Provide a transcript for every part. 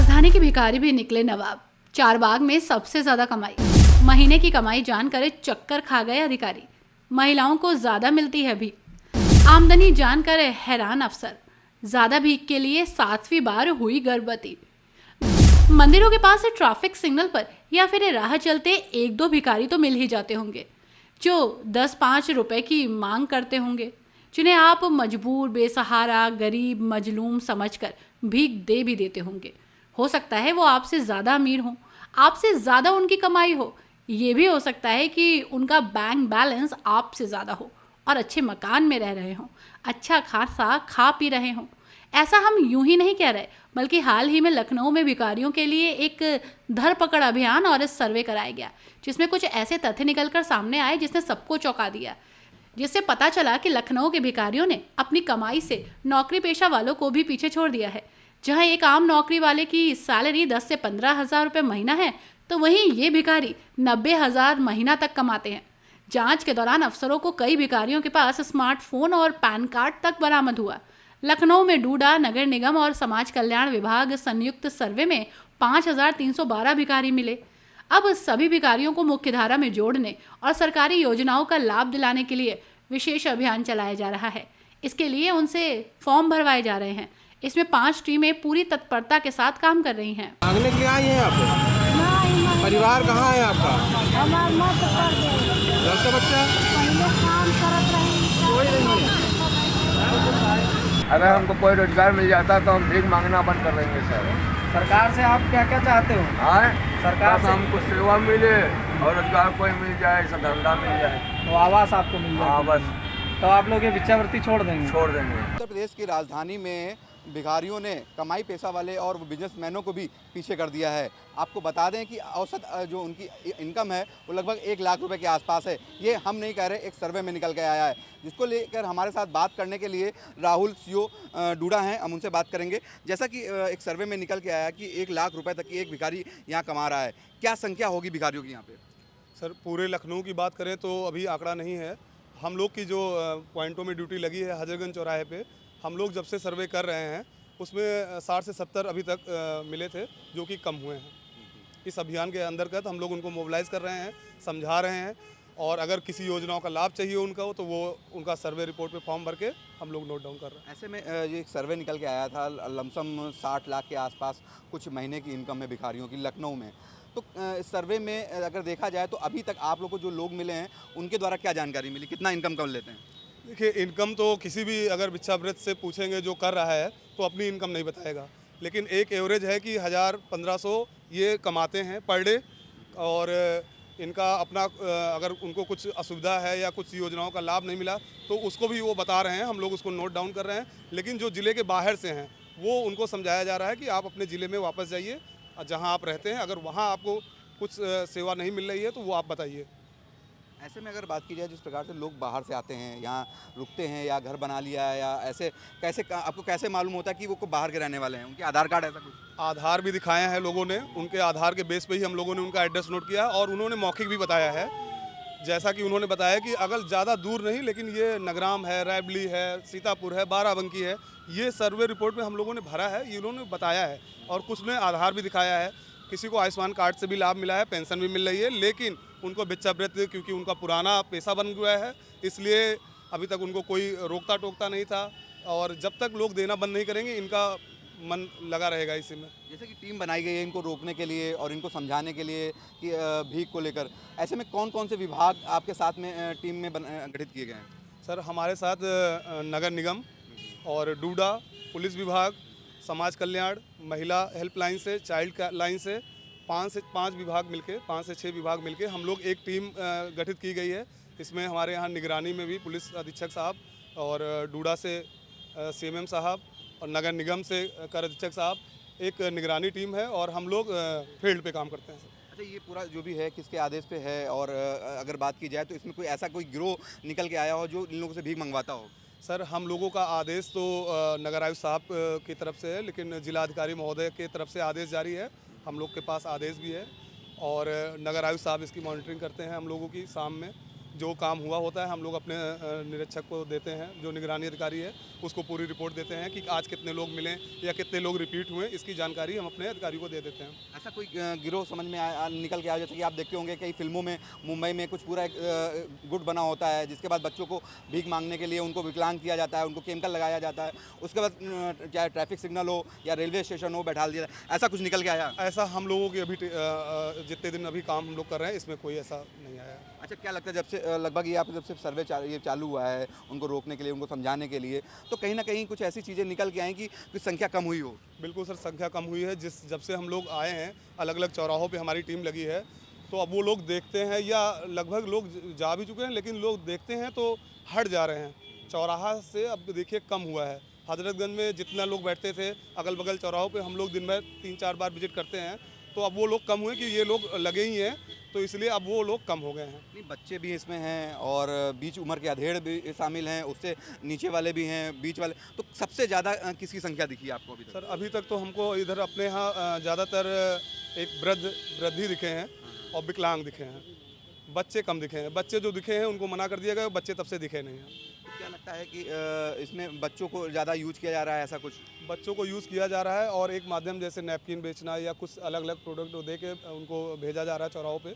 राजधानी के भिखारी भी निकले नवाब। चारबाग में सबसे ज्यादा कमाई, महीने की कमाई जानकर चक्कर खा गए अधिकारी। महिलाओं को ज्यादा मिलती है भीख, आमदनी जानकर हैरान अफसर। ज्यादा भीख के लिए 7वीं बार हुई गर्भवती। मंदिरों के पास ट्रैफिक सिग्नल पर या फिर राह चलते 1-2 भिखारी तो मिल ही जाते होंगे जो 10-5 रुपए की मांग करते होंगे, जिन्हें आप मजबूर, बेसहारा, गरीब, मजलूम समझकर भीख दे भी देते होंगे। हो सकता है वो आपसे ज़्यादा अमीर हो, आपसे ज़्यादा उनकी कमाई हो। ये भी हो सकता है कि उनका बैंक बैलेंस आपसे ज़्यादा हो और अच्छे मकान में रह रहे हों, अच्छा खासा खा पी रहे हों। ऐसा हम यूं ही नहीं कह रहे, बल्कि हाल ही में लखनऊ में भिखारियों के लिए एक धरपकड़ अभियान और सर्वे कराया गया, जिसमें कुछ ऐसे तथ्य निकलकर सामने आए जिसने सबको चौंका दिया। जिससे पता चला कि लखनऊ के भिखारियों ने अपनी कमाई से नौकरी पेशा वालों को भी पीछे छोड़ दिया है। जहां एक आम नौकरी वाले की सैलरी 10 से 15 हज़ार रुपये महीना है, तो वहीं ये भिखारी 90,000 महीना तक कमाते हैं। जांच के दौरान अफसरों को कई भिखारियों के पास स्मार्टफोन और पैन कार्ड तक बरामद हुआ। लखनऊ में डूडा नगर निगम और समाज कल्याण विभाग संयुक्त सर्वे में 5,312 भिखारी मिले। अब सभी भिखारियों को मुख्यधारा में जोड़ने और सरकारी योजनाओं का लाभ दिलाने के लिए विशेष अभियान चलाया जा रहा है। इसके लिए उनसे फॉर्म भरवाए जा रहे हैं। इसमें 5 टीमें पूरी तत्परता के साथ काम कर रही हैं। मांगने के लिए आई हैं आप? परिवार कहाँ है आपका? घर का बच्चा? कोई नहीं है। अगर हमको कोई रोजगार मिल जाता तो हम भीख मांगना बंद कर देंगे सर। सरकार से आप क्या क्या चाहते हो? हाँ, सरकार से हमको सेवा मिले और रोजगार कोई मिल जाए, सब धंधा मिल जाए, तो आवास आपको मिल जाए। हाँ बस, तो आप लोग ये भिक्षावृत्ति छोड़ देंगे? छोड़ देंगे। उत्तर प्रदेश की राजधानी में भिखारियों ने कमाई पेशा वाले और बिजनेसमैनों को भी पीछे कर दिया है। आपको बता दें कि औसत जो उनकी इनकम है वो लगभग 1 लाख रुपए के आसपास है। ये हम नहीं कह रहे, एक सर्वे में निकल के आया है, जिसको लेकर हमारे साथ बात करने के लिए राहुल सीओ डूडा हैं। हम उनसे बात करेंगे। जैसा कि एक सर्वे में निकल के आया कि 1 लाख रुपए तक की एक भिखारी यहाँ कमा रहा है। क्या संख्या होगी भिखारियों की यहाँ पे? सर, पूरे लखनऊ की बात करें तो अभी आंकड़ा नहीं है। हम लोग की जो पॉइंटों में ड्यूटी लगी है हजरतगंज चौराहे पे, हम लोग जब से सर्वे कर रहे हैं उसमें 60 से 70 अभी तक मिले थे, जो कि कम हुए हैं। इस अभियान के अंतर्गत हम लोग उनको मोबिलाइज़ कर रहे हैं, समझा रहे हैं, और अगर किसी योजनाओं का लाभ चाहिए उनका हो तो वो उनका सर्वे रिपोर्ट पे फॉर्म भर के हम लोग नोट डाउन कर रहे हैं। ऐसे में ये एक सर्वे निकल के आया था, लमसम 60 लाख के आसपास कुछ महीने की इनकम है भिखारियों की लखनऊ में। तो इस सर्वे में अगर देखा जाए तो अभी तक आप लोग को जो लोग मिले हैं उनके द्वारा क्या जानकारी मिली, कितना इनकम कर लेते हैं? देखिए, इनकम तो किसी भी अगर भिक्षावृत्ति से पूछेंगे जो कर रहा है तो अपनी इनकम नहीं बताएगा, लेकिन एक एवरेज है कि 1,000-1,500 ये कमाते हैं पर डे। और इनका अपना अगर उनको कुछ असुविधा है या कुछ योजनाओं का लाभ नहीं मिला तो उसको भी वो बता रहे हैं, हम लोग उसको नोट डाउन कर रहे हैं। लेकिन जो ज़िले के बाहर से हैं वो उनको समझाया जा रहा है कि आप अपने ज़िले में वापस जाइए, जहाँ आप रहते हैं, अगर वहाँ आपको कुछ सेवा नहीं मिल रही है तो वो आप बताइए। ऐसे में अगर बात की जाए जिस प्रकार से लोग बाहर से आते हैं, यहाँ रुकते हैं या घर बना लिया है, या ऐसे कैसे आपको कैसे मालूम होता है कि वो को बाहर के रहने वाले हैं? उनके आधार कार्ड ऐसा कुछ? आधार भी दिखाए हैं लोगों ने, उनके आधार के बेस पे ही हम लोगों ने उनका एड्रेस नोट किया, और उन्होंने मौखिक भी बताया है। जैसा कि उन्होंने बताया कि अगर ज़्यादा दूर नहीं, लेकिन ये नगराम है, रैबली है, सीतापुर है, बाराबंकी है, ये सर्वे रिपोर्ट में हम लोगों ने भरा है, ये उन्होंने बताया है। और कुछ ने आधार भी दिखाया है, किसी को आयुष्मान कार्ड से भी लाभ मिला है, पेंशन भी मिल रही है, लेकिन उनको भिक्षावृत्ति क्योंकि उनका पुराना पेशा बन गया है, इसलिए अभी तक उनको कोई रोकता टोकता नहीं था। और जब तक लोग देना बंद नहीं करेंगे इनका मन लगा रहेगा इसी में। जैसे कि टीम बनाई गई है इनको रोकने के लिए और इनको समझाने के लिए कि भीख को लेकर, ऐसे में कौन कौन से विभाग आपके साथ में टीम में गठित किए गए हैं? सर, हमारे साथ नगर निगम और डूडा, पुलिस विभाग, समाज कल्याण, महिला हेल्पलाइन से, चाइल्ड लाइन से 5 विभाग मिलके, 5 से 6 विभाग मिलके हम लोग एक टीम गठित की गई है। इसमें हमारे यहाँ निगरानी में भी पुलिस अधीक्षक साहब, और डूडा से सीएमएम साहब, और नगर निगम से कर अधीक्षक साहब, एक निगरानी टीम है, और हम लोग फील्ड पे काम करते हैं। अच्छा, ये पूरा जो भी है किसके आदेश पे है? और अगर बात की जाए तो इसमें कोई ऐसा कोई गिरोह निकल के आया हो जो इन लोगों से भीख मंगवाता हो? सर, हम लोगों का आदेश तो नगर आयुक्त साहब की तरफ से है, लेकिन जिलाधिकारी महोदय की तरफ से आदेश जारी है। हम लोग के पास आदेश भी है, और नगर आयुक्त साहब इसकी मॉनिटरिंग करते हैं हम लोगों की शाम में। जो काम हुआ होता है हम लोग अपने निरीक्षक को देते हैं, जो निगरानी अधिकारी है उसको पूरी रिपोर्ट देते हैं कि आज कितने लोग मिले या कितने लोग रिपीट हुए, इसकी जानकारी हम अपने अधिकारी को दे देते हैं। ऐसा कोई गिरोह समझ में निकल के आया, जैसे कि आप देखते होंगे कई फिल्मों में मुंबई में कुछ पूरा एक गुट बना होता है, जिसके बाद बच्चों को भीख मांगने के लिए उनको विकलांग किया जाता है, उनको केमिकल लगाया जाता है, उसके बाद चाहे ट्रैफिक सिग्नल हो या रेलवे स्टेशन हो बैठा दिया जाता है। ऐसा कुछ निकल के आया? ऐसा हम लोगों के अभी जितने दिन अभी काम हम लोग कर रहे हैं इसमें कोई ऐसा नहीं आया। अच्छा, क्या लगता है जब से लगभग ये आपका जब से सर्वे ये चालू हुआ है उनको रोकने के लिए, उनको समझाने के लिए, तो कहीं ना कहीं कुछ ऐसी चीज़ें निकल के आई कि संख्या कम हुई हो? बिल्कुल सर, संख्या कम हुई है। जब से हम लोग आए हैं, अलग अलग चौराहों पे हमारी टीम लगी है, तो अब वो लोग देखते हैं या लगभग लोग जा भी चुके हैं, लेकिन लोग देखते हैं तो हट जा रहे हैं। चौराहा से अब देखिए कम हुआ है। हजरतगंज में जितना लोग बैठते थे अगल बगल चौराहों पे हम लोग दिन में 3-4 बार विजिट करते हैं, तो अब वो लोग कम हुए कि ये लोग लगे ही हैं, तो इसलिए अब वो लोग कम हो गए हैं। नहीं, बच्चे भी इसमें हैं और बीच उम्र के अधेड़ भी शामिल हैं, उससे नीचे वाले भी हैं, बीच वाले, तो सबसे ज़्यादा किसकी संख्या दिखी आपको अभी तक? सर अभी तक तो हमको इधर अपने यहाँ ज़्यादातर एक वृद्ध ही दिखे हैं और विकलांग दिखे हैं, बच्चे कम दिखे हैं। बच्चे जो दिखे हैं उनको मना कर दिया गया, बच्चे तब से दिखे नहीं हैं। तो क्या लगता है कि इसमें बच्चों को ज़्यादा यूज किया जा रहा है, ऐसा कुछ? बच्चों को यूज़ किया जा रहा है और एक माध्यम जैसे नैपकिन बेचना या कुछ अलग अलग प्रोडक्ट दे के उनको भेजा जा रहा है चौराहों पे,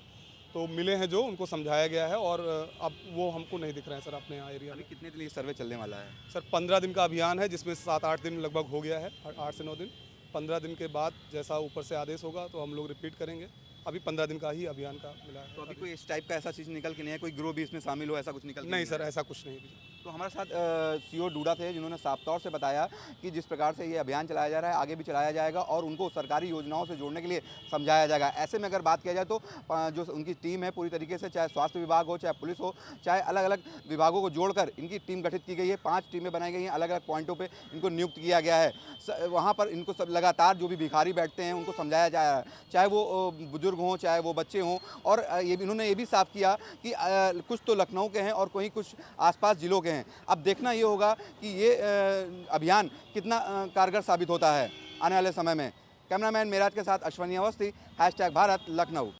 तो मिले हैं जो उनको समझाया गया है और अब वो हमको नहीं दिख रहे हैं सर अपने यहाँ एरिया अभी में। कितने दिन ये सर्वे चलने वाला है? सर 15 दिन का अभियान है, जिसमें 7-8 दिन लगभग हो गया है, 8 से 9 दिन। 15 दिन के बाद जैसा ऊपर से आदेश होगा तो हम लोग रिपीट करेंगे। अभी 15 दिन का ही अभियान का मिला है। तो अभी कोई इस टाइप का ऐसा चीज़ निकल के नहीं है, कोई गिरोह भी इसमें शामिल हो, ऐसा कुछ निकल के नहीं सर, ऐसा कुछ नहीं। तो हमारे साथ सीओ डूडा थे, जिन्होंने साफ तौर से बताया कि जिस प्रकार से ये अभियान चलाया जा रहा है आगे भी चलाया जाएगा और उनको सरकारी योजनाओं से जोड़ने के लिए समझाया जाएगा। ऐसे में अगर बात किया जाए तो जो उनकी टीम है पूरी तरीके से, चाहे स्वास्थ्य विभाग हो, चाहे पुलिस हो, चाहे अलग अलग विभागों को जोड़कर इनकी टीम गठित की गई है। 5 टीमें बनाई गई हैं, अलग अलग पॉइंटों पर इनको नियुक्त किया गया है। वहाँ पर इनको सब लगातार जो भी भिखारी बैठते हैं उनको समझाया जा रहा है, चाहे वो बुजुर्ग हों, चाहे वो बच्चे हों। और इन्होंने ये भी साफ किया कि कुछ तो लखनऊ के हैं और कोई कुछ आसपास जिलों के हैं। अब देखना ये होगा कि ये अभियान कितना कारगर साबित होता है आने वाले समय में। कैमरामैन मेराज के साथ अश्वनी अवस्थी, #भारत लखनऊ।